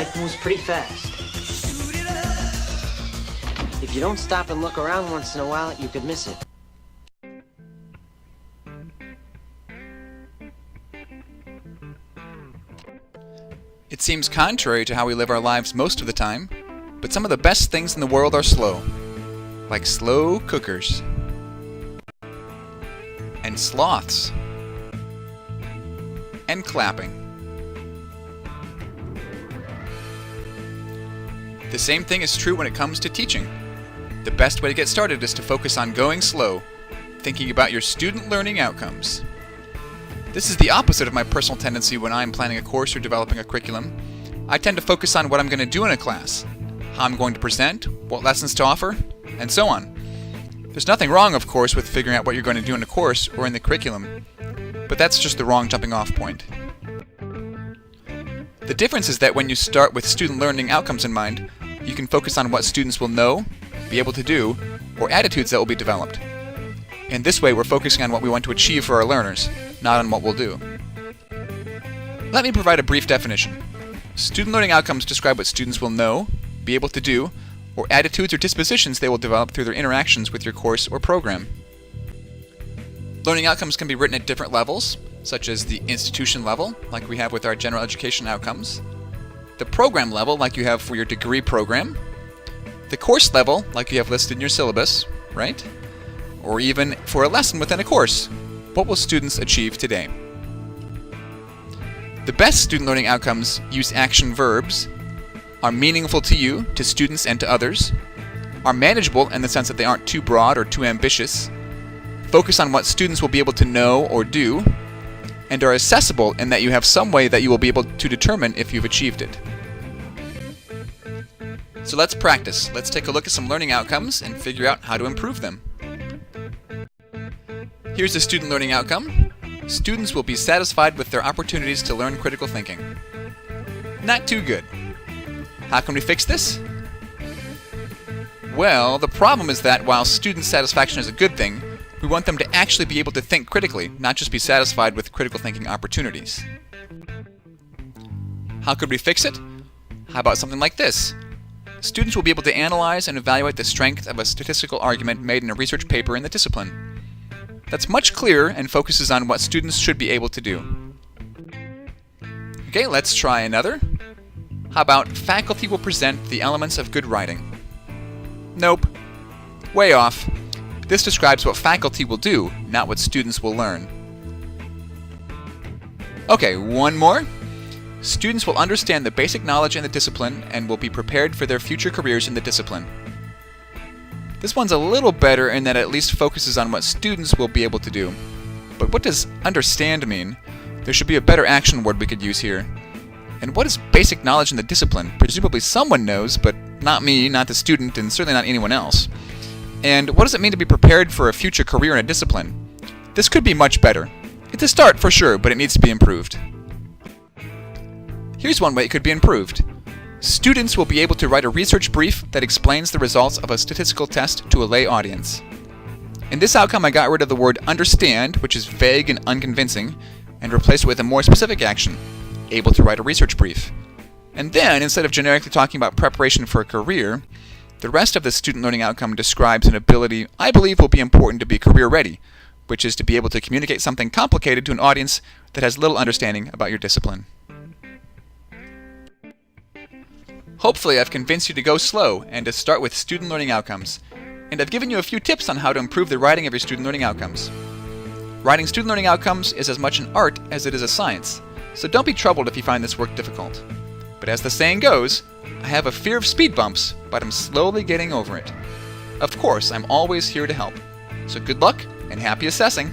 Life moves pretty fast. If you don't stop and look around once in a while, you could miss it. It seems contrary to how we live our lives most of the time, but some of the best things in the world are slow. Like slow cookers. And sloths. And clapping. The same thing is true when it comes to teaching. The best way to get started is to focus on going slow, thinking about your student learning outcomes. This is the opposite of my personal tendency when I'm planning a course or developing a curriculum. I tend to focus on what I'm going to do in a class, how I'm going to present, what lessons to offer, and so on. There's nothing wrong, of course, with figuring out what you're going to do in a course or in the curriculum, but that's just the wrong jumping off point. The difference is that when you start with student learning outcomes in mind, you can focus on what students will know, be able to do, or attitudes that will be developed. In this way, we're focusing on what we want to achieve for our learners, not on what we'll do. Let me provide a brief definition. Student learning outcomes describe what students will know, be able to do, or attitudes or dispositions they will develop through their interactions with your course or program. Learning outcomes can be written at different levels, such as the institution level, like we have with our general education outcomes, the program level, like you have for your degree program, the course level, like you have listed in your syllabus, right? Or even for a lesson within a course. What will students achieve today? The best student learning outcomes use action verbs, are meaningful to you, to students, and to others, are manageable in the sense that they aren't too broad or too ambitious, focus on what students will be able to know or do, and are accessible in that you have some way that you will be able to determine if you've achieved it. So let's practice. Let's take a look at some learning outcomes and figure out how to improve them. Here's a student learning outcome. Students will be satisfied with their opportunities to learn critical thinking. Not too good. How can we fix this? Well, the problem is that while student satisfaction is a good thing, we want them to actually be able to think critically, not just be satisfied with critical thinking opportunities. How could we fix it? How about something like this? Students will be able to analyze and evaluate the strength of a statistical argument made in a research paper in the discipline. That's much clearer and focuses on what students should be able to do. Okay, let's try another. How about faculty will present the elements of good writing? Nope. Way off. This describes what faculty will do, not what students will learn. Okay, one more. Students will understand the basic knowledge in the discipline and will be prepared for their future careers in the discipline. This one's a little better in that it at least focuses on what students will be able to do. But what does understand mean? There should be a better action word we could use here. And what is basic knowledge in the discipline? Presumably someone knows, but not me, not the student, and certainly not anyone else. And what does it mean to be prepared for a future career in a discipline? This could be much better. It's a start for sure, but it needs to be improved. Here's one way it could be improved. Students will be able to write a research brief that explains the results of a statistical test to a lay audience. In this outcome, I got rid of the word understand, which is vague and unconvincing, and replaced it with a more specific action, able to write a research brief. And then, instead of generically talking about preparation for a career, the rest of the student learning outcome describes an ability I believe will be important to be career ready, which is to be able to communicate something complicated to an audience that has little understanding about your discipline. Hopefully I've convinced you to go slow and to start with student learning outcomes. And I've given you a few tips on how to improve the writing of your student learning outcomes. Writing student learning outcomes is as much an art as it is a science, so don't be troubled if you find this work difficult. But as the saying goes, I have a fear of speed bumps, but I'm slowly getting over it. Of course, I'm always here to help. So good luck and happy assessing!